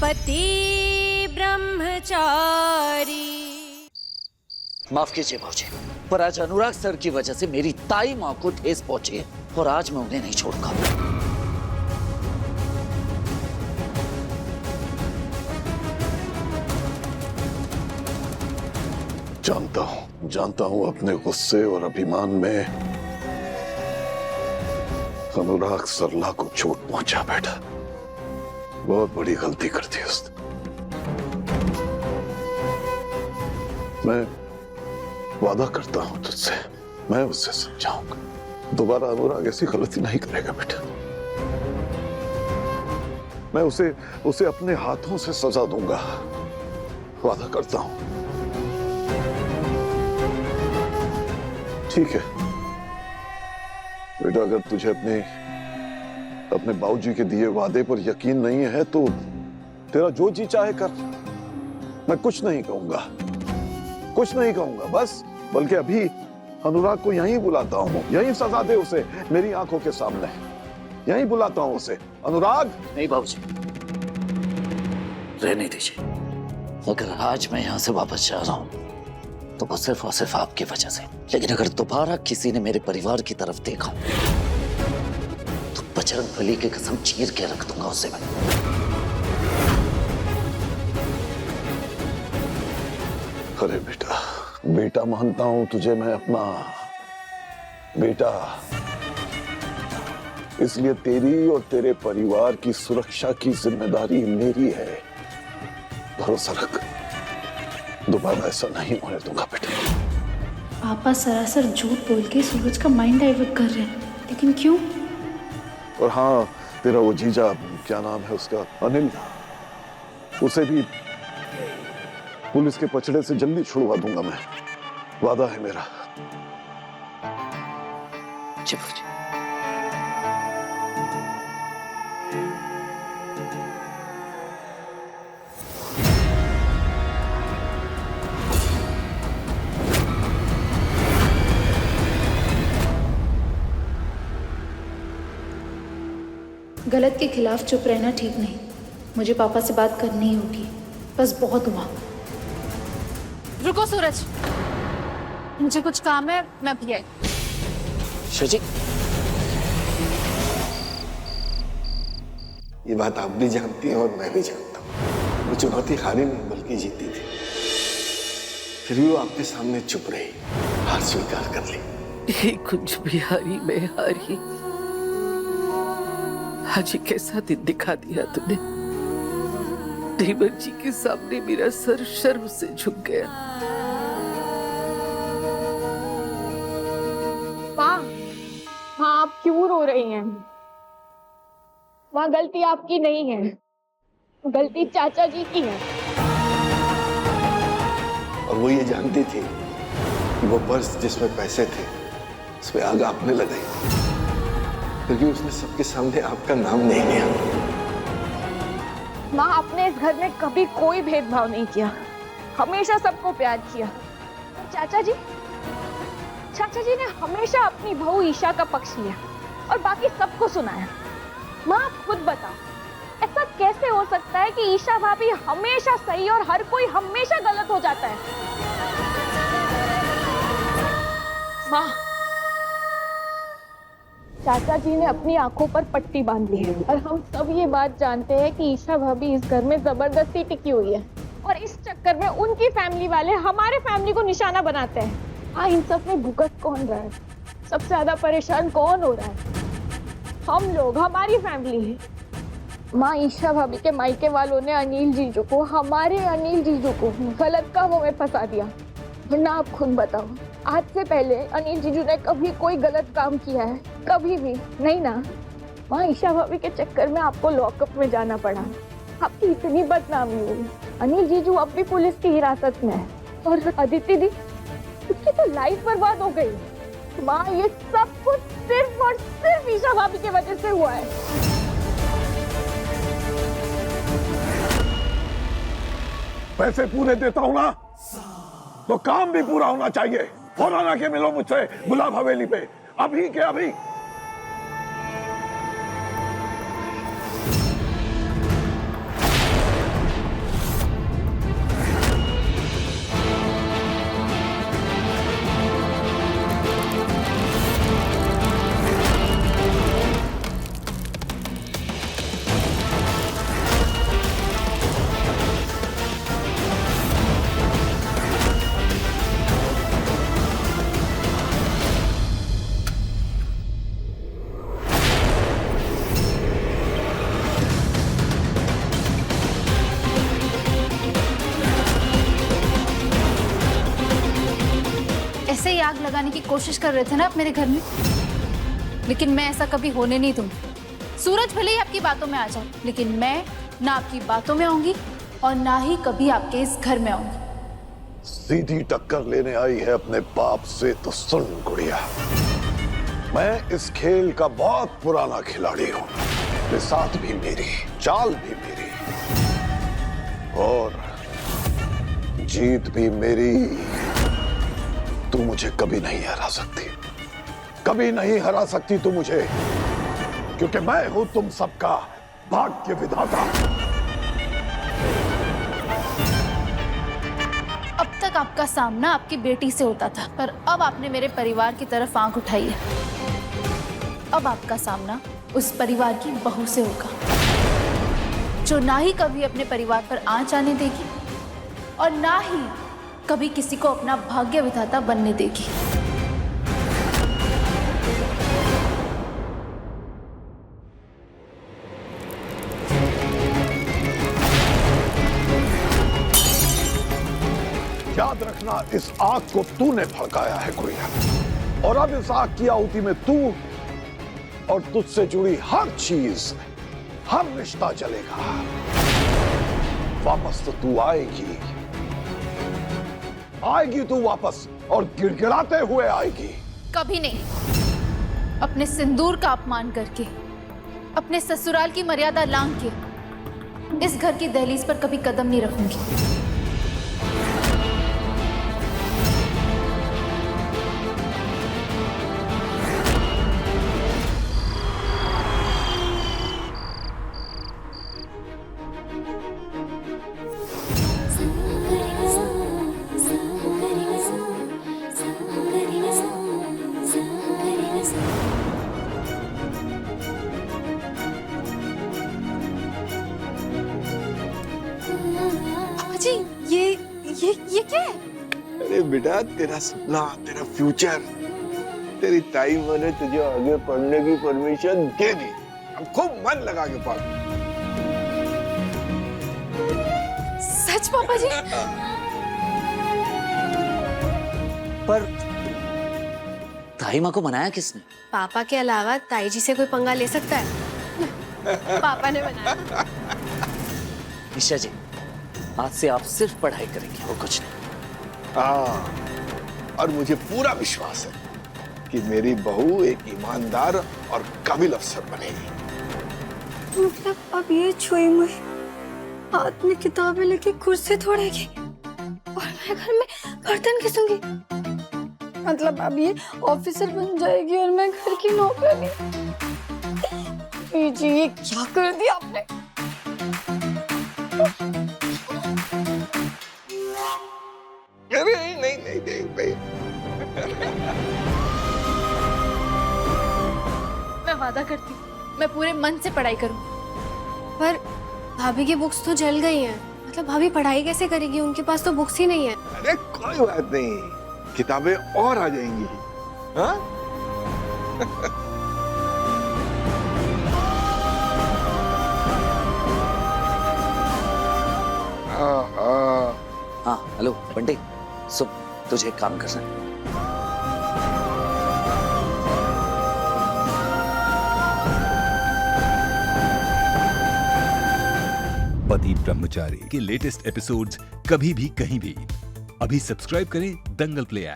पति ब्रह्मचारी। माफ कीजिए भाऊजी, पर आज अनुराग सर की वजह से मेरी ताई माँ को ठेस पहुंची है और आज मैं उन्हें नहीं छोड़ूंगा। जानता हूं अपने गुस्से और अभिमान में अनुराग सरला को चोट पहुंचा बैठा। बहुत बड़ी गलती कर दी उसने। मैं वादा करता हूं तुझसे, मैं उससे समझाऊंगा। दोबारा अनुराग ऐसी गलती नहीं करेगा बेटा। मैं उसे अपने हाथों से सजा दूंगा, वादा करता हूं। ठीक है बेटा, अगर तुझे अपने बाबूजी के दिए वादे पर यकीन नहीं है तो तेरा जो जी चाहे कर। मैं कुछ नहीं कहूंगा बस, बल्कि अभी अनुराग को यहीं बुलाता हूं, यहीं सजा दे उसे मेरी आंखों के सामने, यहीं बुलाता हूं उसे। अनुराग। नहीं बाबूजी, रहने दीजिए। अगर आज मैं यहाँ से वापस जा रहा हूँ तो वो सिर्फ और सिर्फ आपकी वजह से। लेकिन अगर दोबारा किसी ने मेरे परिवार की तरफ देखा तो बजरंग बली की कसम चीर के रख दूंगा उसे मैं। अरे बेटा मानता हूं तुझे मैं अपना बेटा, इसलिए तेरी और तेरे परिवार की सुरक्षा की जिम्मेदारी मेरी है। भरोसा रख, दोबारा ऐसा नहीं होने दूंगा बेटा। पापा सरासर झूठ बोल के सूरज का माइंड डाइवर्ट कर रहे हैं, लेकिन क्यों? और हाँ, तेरा वो जीजा, क्या नाम है उसका, अनिल, उसे भी पुलिस के पचड़े से जल्दी छुड़वा दूंगा मैं, वादा है मेरा। जी बाबूजी। गलत के खिलाफ चुप रहना ठीक नहीं। मुझे पापा से बात करनी ही होगी, बस बहुत हुआ। रुको सूरज, मुझे कुछ काम है, मैं भी आई। शुची, ये बात आप भी जानती हैं और मैं भी जानता हूँ। वो चुनौती हारी नहीं बल्कि जीती थी, फिर भी वो आपके सामने चुप रही, हार स्वीकार कर ली। कुछ भी हारी मैं हारी। आज कैसा दिन दिखा दिया तूने। देवर जी के सामने मेरा सर शर्म से झुक गया। माँ, आप क्यों रो रही हैं? माँ, गलती आपकी नहीं है, गलती चाचा जी की है। और वो ये जानती थी कि वो पर्स जिसमें पैसे थे उसमें आग आपने लगाई, क्योंकि उसने सबके सामने आपका नाम नहीं लिया। माँ, आपने इस घर में कभी कोई भेदभाव नहीं किया, हमेशा सबको प्यार किया। चाचा जी ने हमेशा अपनी बहू ईशा का पक्ष लिया और बाकी सबको सुनाया। माँ, आप खुद बताओ, ऐसा कैसे हो सकता है कि ईशा भाभी हमेशा सही और हर कोई हमेशा गलत हो जाता है? माँ, चाचा जी ने अपनी आंखों पर पट्टी बांध ली है और हम सब ये बात जानते हैं कि ईशा भाभी इस घर में जबरदस्ती टिकी हुई है और इस चक्कर में उनकी फैमिली वाले हमारे फैमिली को निशाना बनाते हैं। हाँ, इन सब में भुगत कौन रहा है? सबसे ज्यादा परेशान कौन हो रहा है? हम लोग, हमारी फैमिली है। माँ, ईशा भाभी के मायके वालों ने अनिल जीजू को, हमारे अनिल जीजू को गलत कामों में फंसा दिया। वरना आप खुद बताओ, आज से पहले अनिल जीजू ने कभी कोई गलत काम किया है? कभी भी नहीं ना। वहाँ ईशा भाभी के चक्कर में आपको लॉकअप में जाना पड़ा, आपकी इतनी बदनामी हुई। अनिल जीजू अब भी पुलिस की हिरासत में है और अदिति दी, उसकी तो लाइफ बर्बाद हो गई। माँ, ये सब कुछ सिर्फ और सिर्फ ईशा भाभी की वजह से हुआ है। पैसे पूरे देता हूं ना तो काम भी पूरा होना चाहिए। फौरन आके मिलो मुझसे गुलाब हवेली पे, अभी के अभी। ऐसे ही आग लगाने की कोशिश कर रहे थे ना आप मेरे घर में, लेकिन मैं ऐसा कभी होने नहीं दूंगी। सूरज भले ही आपकी बातों में आ जाए, लेकिन मैं ना आपकी बातों में आऊंगी और ना ही कभी आपके इस घर में आऊंगी। सीधी टक्कर लेने आई है अपने बाप से तो सुन गुड़िया, मैं इस खेल का बहुत पुराना खिलाड़ी हूं। साथ भी मेरी, चाल भी मेरी और जीत भी मेरी। तू मुझे कभी नहीं हरा सकती, कभी नहीं हरा सकती तू मुझे, क्योंकि मैं हूं तुम सबका भाग्य विधाता। अब तक आपका सामना आपकी बेटी से होता था, पर अब आपने मेरे परिवार की तरफ आंख उठाई है। अब आपका सामना उस परिवार की बहू से होगा, जो ना ही कभी अपने परिवार पर आंच आने देगी और ना ही कभी किसी को अपना भाग्य विधाता बनने देगी। याद रखना, इस आग को तूने भड़काया है गुड़िया, और अब इस आग की आहुति में तू और तुझसे जुड़ी हर चीज, हर रिश्ता जलेगा। वापस तो तू आएगी, आएगी तू वापस, और गिड़गिड़ाते हुए आएगी। कभी नहीं। अपने सिंदूर का अपमान करके, अपने ससुराल की मर्यादा लांघ के इस घर की दहलीज पर कभी कदम नहीं रखूंगी। जी ये क्या है? अरे बेटा, तेरा सपना, तेरा फ्यूचर, तेरी ताई ने तुझे आगे पढ़ने की परमिशन दे दी। अब खूब मन लगा के पढ़। सच पापा जी? पर ताई माँ को मनाया किसने? पापा के अलावा ताई जी से कोई पंगा ले सकता है? पापा ने बनाया। निशा जी, आज से आप सिर्फ पढ़ाई करेंगे और कुछ नहीं। हाँ, और मुझे पूरा विश्वास है कि मेरी बहू एक ईमानदार और काबिल अफसर बनेगी। मतलब अब ये छुई मुई हाथ में किताबें लेके कुर्सी तोड़ेगी और मैं घर में बर्तन घिसूंगी। मतलब अब ये ऑफिसर बन जाएगी और मैं घर की नौकरानी। जी ये क्या कर दिया आपने? अरे नहीं भाई। मैं वादा करती हूँ, मैं पूरे मन से पढ़ाई करूँ। पर भाभी की बुक्स तो जल गई हैं। मतलब भाभी पढ़ाई कैसे करेगी? उनके पास तो बुक्स ही नहीं है। अरे कोई बात नहीं, किताबें और आ जाएंगी। हाँ? हाँ हेलो बंटी, सुन, तुझे एक काम करना है। पति ब्रह्मचारी के लेटेस्ट एपिसोड्स कभी भी कहीं भी। अभी सब्सक्राइब करें दंगल प्ले ऐप।